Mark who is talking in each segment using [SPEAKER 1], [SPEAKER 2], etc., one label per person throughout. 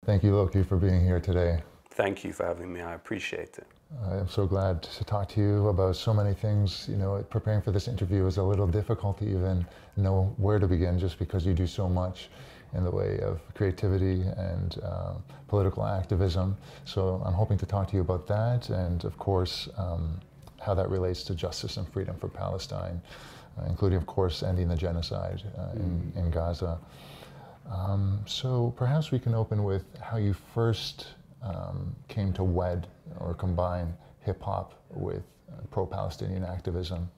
[SPEAKER 1] Thank you, Lowkey, for being here today.
[SPEAKER 2] Thank you for having me. I appreciate it.
[SPEAKER 1] I'm so glad to talk to you about so many things. You know, preparing for this interview was a little difficult to even know where to begin, just because you do so much in the way of creativity and political activism. So I'm hoping to talk to you about that, and of course, how that relates to justice and freedom for Palestine, including, of course, ending the genocide in Gaza. So perhaps we can open with how you first came to wed or combine hip-hop with pro-Palestinian activism.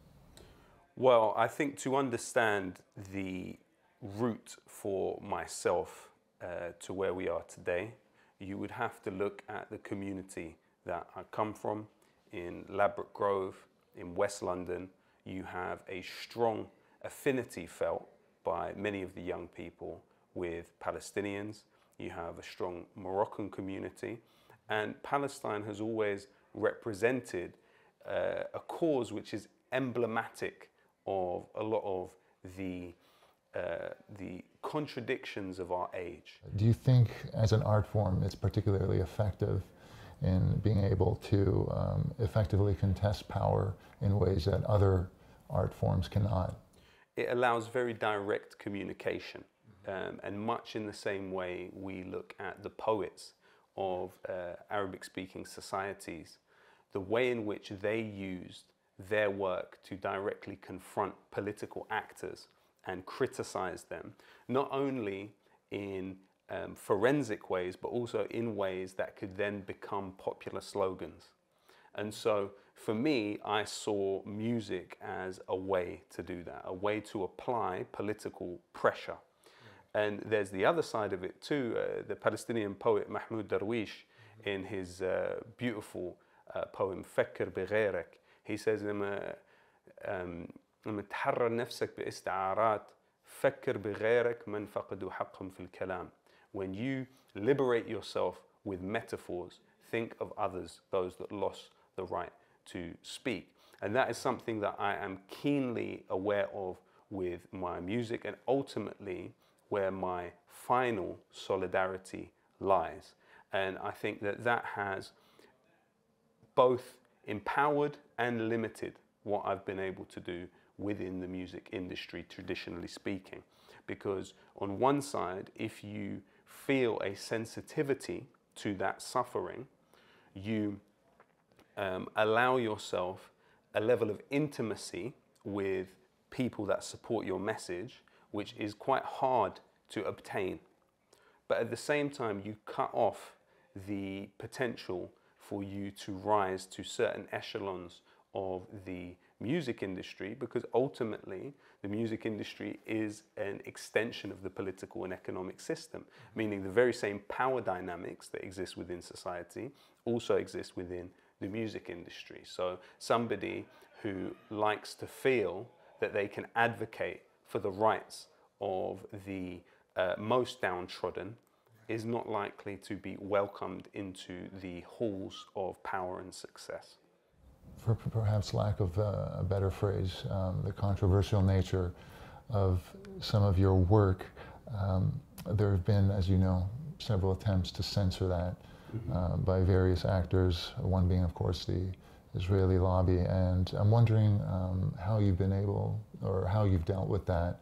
[SPEAKER 2] Well, I think to understand the route for myself to where we are today, you would have to look at the community that I come from. In Ladbroke Grove, in West London, you have a strong affinity felt by many of the young people with Palestinians. You have a strong Moroccan community, and Palestine has always represented a cause which is emblematic of a lot of the contradictions of our age.
[SPEAKER 1] Do you think, as an art form, it's particularly effective in being able to effectively contest power in ways that other art forms cannot?
[SPEAKER 2] It allows very direct communication, and much in the same way we look at the poets of Arabic-speaking societies, the way in which they used their work to directly confront political actors and criticize them, not only in forensic ways, but also in ways that could then become popular slogans. And so for me, I saw music as a way to do that, a way to apply political pressure. And there's the other side of it too. The Palestinian poet Mahmoud Darwish, in his beautiful poem فكر بغيرك, he says, لما تحرر نفسك باستعارات فكر بغيرك من فقدوا حقهم في الكلام. When you liberate yourself with metaphors, think of others, those that lost the right to speak. And that is something that I am keenly aware of with my music, and ultimately where my final solidarity lies. And I think that that has both empowered and limited what I've been able to do within the music industry, traditionally speaking. Because on one side, if you feel a sensitivity to that suffering, you allow yourself a level of intimacy with people that support your message, which is quite hard to obtain. But at the same time, you cut off the potential for you to rise to certain echelons of the music industry, because ultimately the music industry is an extension of the political and economic system, meaning the very same power dynamics that exist within society also exist within the music industry. So somebody who likes to feel that they can advocate for the rights of the most downtrodden is not likely to be welcomed into the halls of power and success.
[SPEAKER 1] For perhaps lack of a better phrase, the controversial nature of some of your work, there have been, as you know, several attempts to censor that by various actors, one being, of course, the Israeli lobby. And I'm wondering how you've been able, or how you've dealt with that,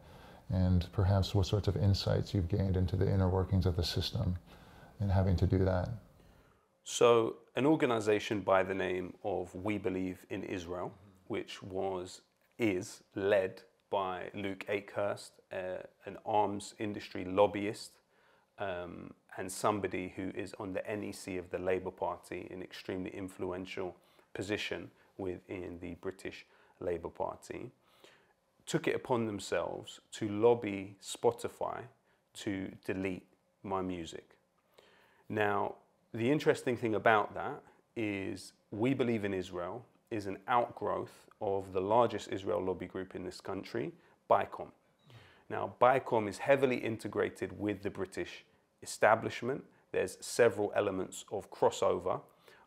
[SPEAKER 1] and perhaps what sorts of insights you've gained into the inner workings of the system in having to do that.
[SPEAKER 2] So an organization by the name of We Believe in Israel, which is led by Luke Akehurst, an arms industry lobbyist, and somebody who is on the NEC of the Labour Party, an extremely influential position within the British Labour Party, took it upon themselves to lobby Spotify to delete my music. Now, the interesting thing about that is We Believe in Israel is an outgrowth of the largest Israel lobby group in this country, BICOM. Now, BICOM is heavily integrated with the British establishment. There's several elements of crossover.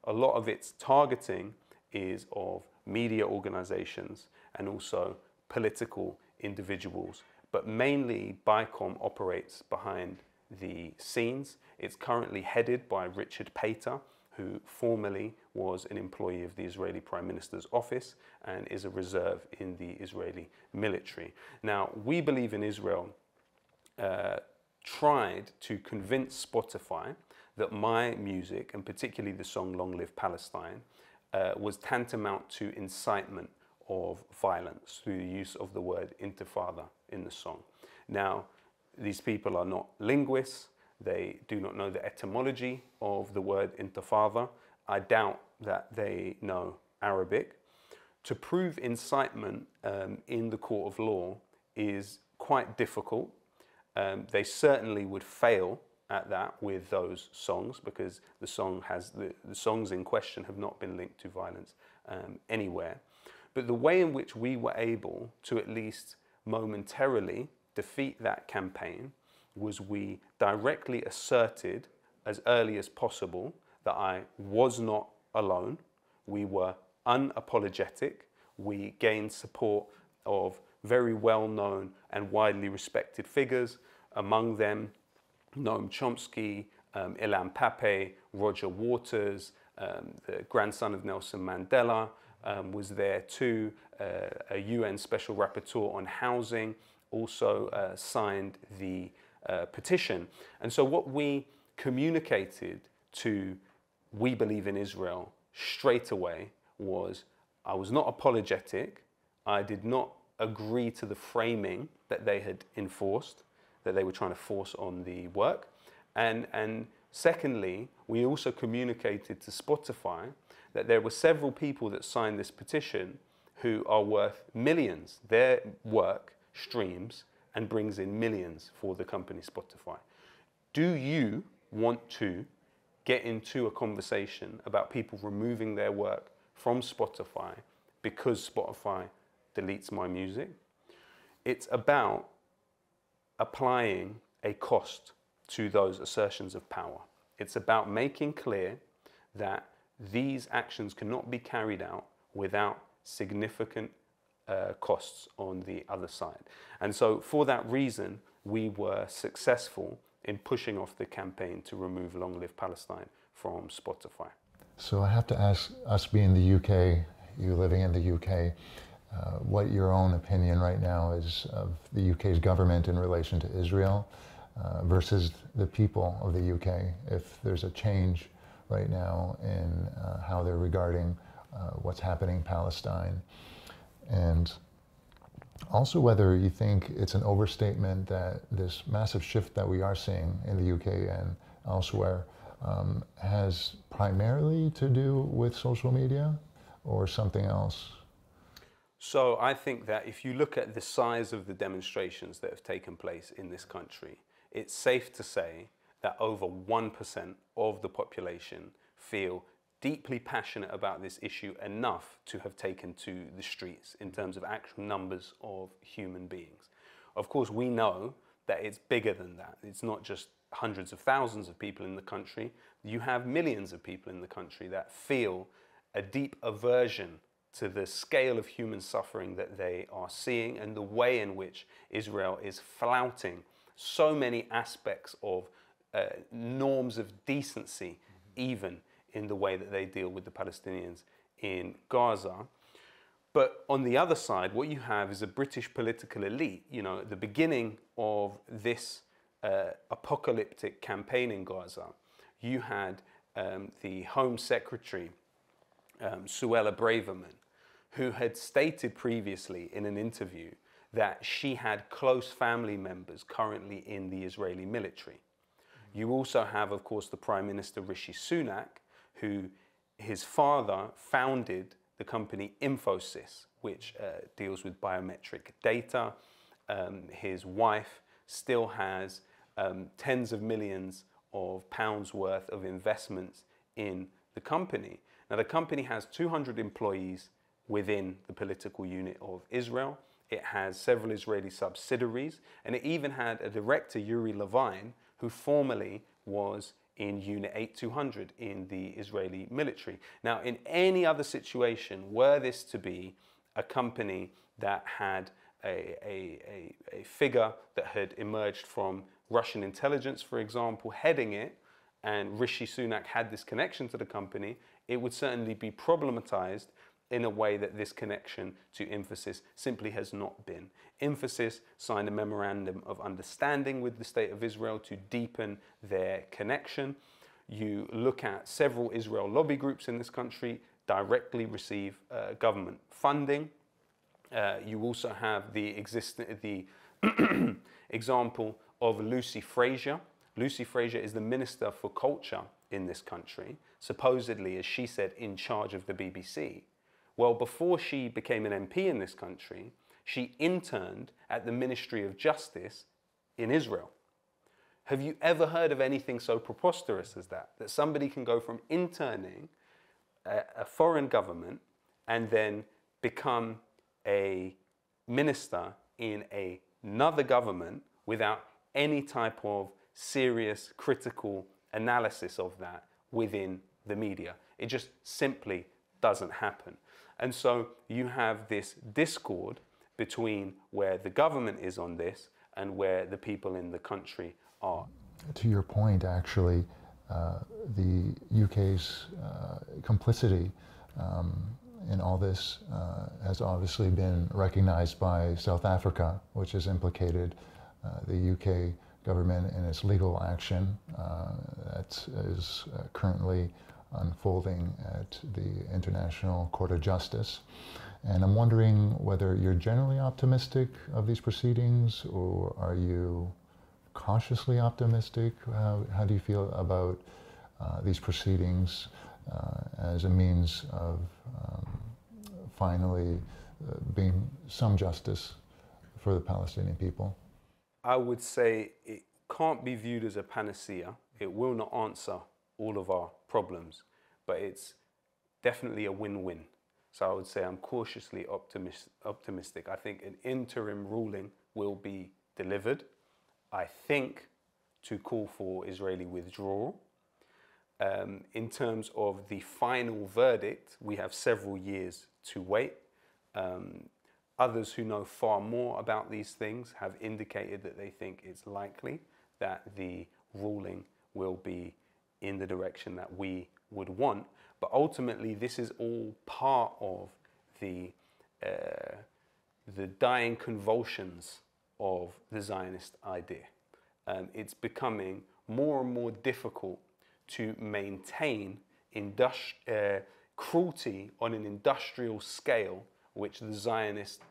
[SPEAKER 2] A lot of its targeting is of media organizations and also political individuals, but mainly BICOM operates behind the scenes. It's currently headed by Richard Pater, who formerly was an employee of the Israeli Prime Minister's office and is a reserve in the Israeli military. Now, We Believe in Israel tried to convince Spotify that my music, and particularly the song Long Live Palestine, was tantamount to incitement of violence through the use of the word intifada in the song. Now, these people are not linguists. They do not know the etymology of the word intifada. I doubt that they know Arabic. To prove incitement in the court of law is quite difficult. They certainly would fail at that with those songs, because the songs in question have not been linked to violence anywhere. But the way in which we were able to at least momentarily defeat that campaign was we directly asserted as early as possible that I was not alone. We were unapologetic. We gained support of very well-known and widely respected figures, among them Noam Chomsky, Ilan Pappé, Roger Waters, the grandson of Nelson Mandela was there too. A UN Special Rapporteur on Housing also signed the petition. And so what we communicated to We Believe in Israel straight away was, I was not apologetic. I did not agree to the framing that they had enforced, that they were trying to force on the work. And secondly, we also communicated to Spotify that there were several people that signed this petition who are worth millions. Their work streams and brings in millions for the company Spotify. Do you want to get into a conversation about people removing their work from Spotify because Spotify deletes my music? It's about applying a cost to those assertions of power. It's about making clear that these actions cannot be carried out without significant costs on the other side. And so for that reason, we were successful in pushing off the campaign to remove Long Live Palestine from Spotify.
[SPEAKER 1] So I have to ask, us being the UK, you living in the UK, what your own opinion right now is of the UK's government in relation to Israel versus the people of the UK, if there's a change right now in how they're regarding what's happening in Palestine. And also whether you think it's an overstatement that this massive shift that we are seeing in the UK and elsewhere has primarily to do with social media or something else?
[SPEAKER 2] So I think that if you look at the size of the demonstrations that have taken place in this country, it's safe to say that over 1% of the population feel deeply passionate about this issue enough to have taken to the streets in terms of actual numbers of human beings. Of course, we know that it's bigger than that. It's not just hundreds of thousands of people in the country. You have millions of people in the country that feel a deep aversion to the scale of human suffering that they are seeing and the way in which Israel is flouting so many aspects of norms of decency, even in the way that they deal with the Palestinians in Gaza. But on the other side, what you have is a British political elite. You know, at the beginning of this apocalyptic campaign in Gaza, you had the Home Secretary, Suella Braverman, who had stated previously in an interview that she had close family members currently in the Israeli military. You also have, of course, the Prime Minister Rishi Sunak, who his father founded the company Infosys, which deals with biometric data. His wife still has tens of millions of pounds worth of investments in the company. Now, the company has 200 employees within the political unit of Israel. It has several Israeli subsidiaries, and it even had a director, Yuri Levine, who formerly was in Unit 8200 in the Israeli military. Now, in any other situation, were this to be a company that had a figure that had emerged from Russian intelligence, for example, heading it, and Rishi Sunak had this connection to the company, it would certainly be problematized in a way that this connection to Infosys simply has not been. Infosys signed a memorandum of understanding with the State of Israel to deepen their connection. You look at several Israel lobby groups in this country directly receive government funding. You also have the example of Lucy Frazier. Lucy Frazier is the Minister for Culture in this country, supposedly, as she said, in charge of the BBC. Well, before she became an MP in this country, she interned at the Ministry of Justice in Israel. Have you ever heard of anything so preposterous as that? That somebody can go from interning a foreign government and then become a minister in another government without any type of serious critical analysis of that within the media. It just simply doesn't happen. And so you have this discord between where the government is on this and where the people in the country are.
[SPEAKER 1] To your point, actually, the UK's complicity in all this has obviously been recognized by South Africa, which has implicated the UK government in its legal action that is currently unfolding at the International Court of Justice. And I'm wondering whether you're generally optimistic of these proceedings, or are you cautiously optimistic? How do you feel about these proceedings as a means of finally being some justice for the Palestinian people?
[SPEAKER 2] I would say it can't be viewed as a panacea. It will not answer all of our problems, but it's definitely a win-win. So I would say I'm cautiously optimistic. I think an interim ruling will be delivered. I think to call for Israeli withdrawal. In terms of the final verdict, we have several years to wait. Others who know far more about these things have indicated that they think it's likely that the ruling will be in the direction that we would want. But ultimately, this is all part of the dying convulsions of the Zionist idea. It's becoming more and more difficult to maintain cruelty on an industrial scale, which the Zionist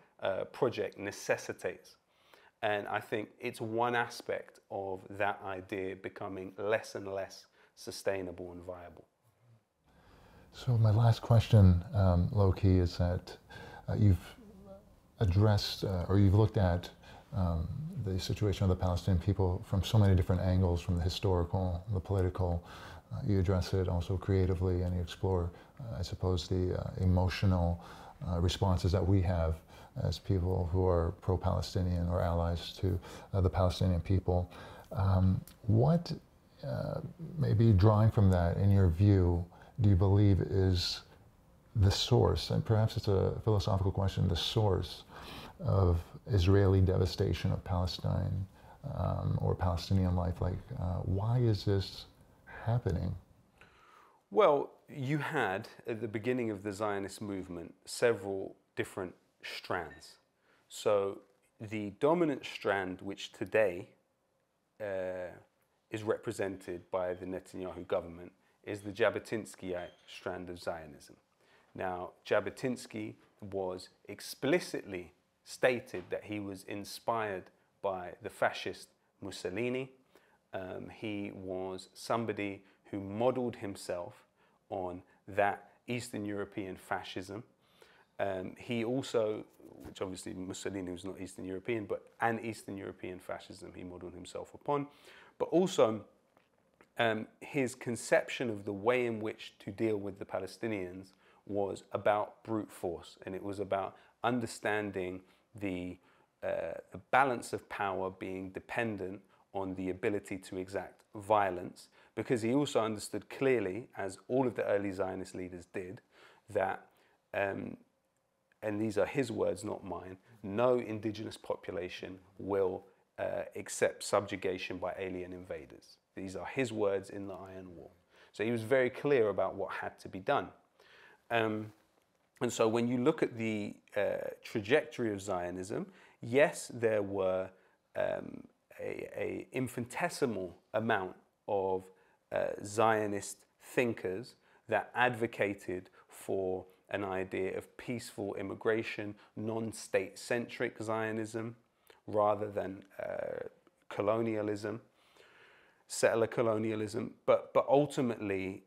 [SPEAKER 2] project necessitates. And I think it's one aspect of that idea becoming less and less sustainable and viable.
[SPEAKER 1] So my last question, Lowkey, is that you've addressed or you've looked at the situation of the Palestinian people from so many different angles, from the historical, the political. You address it also creatively, and you explore, I suppose, the emotional responses that we have as people who are pro-Palestinian or allies to the Palestinian people. What, maybe drawing from that, in your view, do you believe is the source, and perhaps it's a philosophical question, the source of Israeli devastation of Palestine or Palestinian life? Like, why is this happening?
[SPEAKER 2] Well, you had, at the beginning of the Zionist movement, several different strands. So the dominant strand, which today is represented by the Netanyahu government, is the Jabotinskyite strand of Zionism. Now, Jabotinsky was explicitly stated that he was inspired by the fascist Mussolini. He was somebody who modeled himself on that Eastern European fascism. He also, which obviously Mussolini was not Eastern European, but an Eastern European fascism he modeled himself upon. But also his conception of the way in which to deal with the Palestinians was about brute force, and it was about understanding the balance of power being dependent on the ability to exact violence, because he also understood clearly, as all of the early Zionist leaders did, that, and these are his words, not mine, no indigenous population will accept subjugation by alien invaders. These are his words in the Iron War. So he was very clear about what had to be done. And so when you look at the trajectory of Zionism, yes, there were a infinitesimal amount of Zionist thinkers that advocated for an idea of peaceful immigration, non-state-centric Zionism, rather than colonialism, settler colonialism. But ultimately,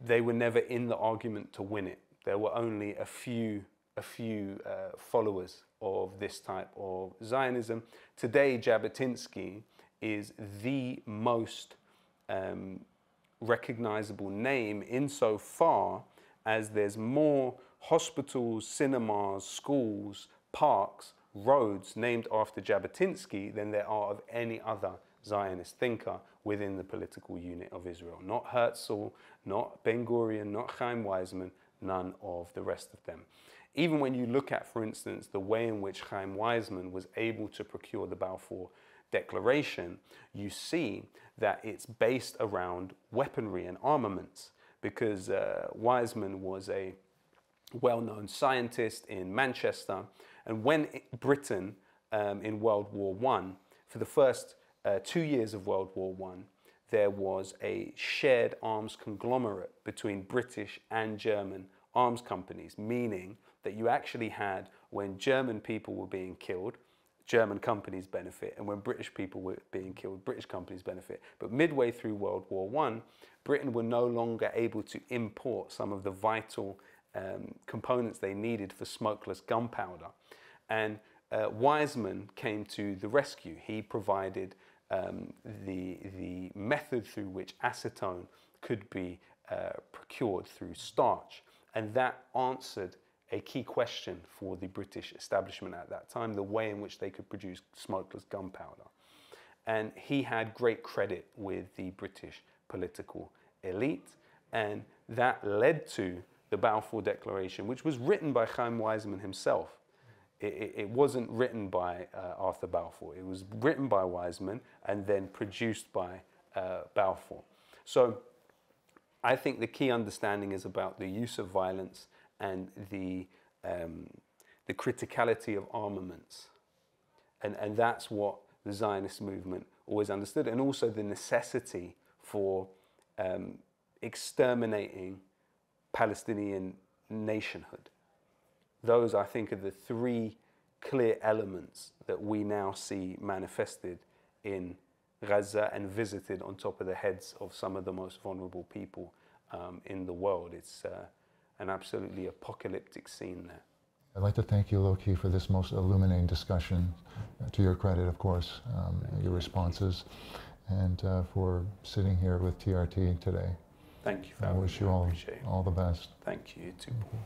[SPEAKER 2] they were never in the argument to win it. There were only a few followers of this type of Zionism. Today, Jabotinsky is the most recognizable name insofar as there's more hospitals, cinemas, schools, parks, roads named after Jabotinsky than there are of any other Zionist thinker within the political unit of Israel. Not Herzl, not Ben Gurion, not Chaim Weizmann, none of the rest of them. Even when you look at, for instance, the way in which Chaim Weizmann was able to procure the Balfour Declaration, you see that it's based around weaponry and armaments, because Weizmann was a well-known scientist in Manchester, and when Britain in World War I, for the first 2 years of World War I, there was a shared arms conglomerate between British and German arms companies, meaning that you actually had, when German people were being killed, German companies benefit, and when British people were being killed, British companies benefit. But midway through World War I, Britain were no longer able to import some of the vital components they needed for smokeless gunpowder. And Weizmann came to the rescue. He provided the method through which acetone could be procured through starch. And that answered a key question for the British establishment at that time, the way in which they could produce smokeless gunpowder. And he had great credit with the British political elite, and that led to the Balfour Declaration, which was written by Chaim Weizmann himself. It wasn't written by Arthur Balfour. It was written by Weizmann and then produced by Balfour. So I think the key understanding is about the use of violence and the criticality of armaments. And that's what the Zionist movement always understood, and also the necessity for exterminating Palestinian nationhood. Those, I think, are the three clear elements that we now see manifested in Gaza and visited on top of the heads of some of the most vulnerable people in the world. It's an absolutely apocalyptic scene there.
[SPEAKER 1] I'd like to thank you, Lowkey, for this most illuminating discussion, to your credit, of course, your responses, and for sitting here with TRT today.
[SPEAKER 2] Thank you for
[SPEAKER 1] having me. I wish you all the best.
[SPEAKER 2] Thank you, you too, Paul.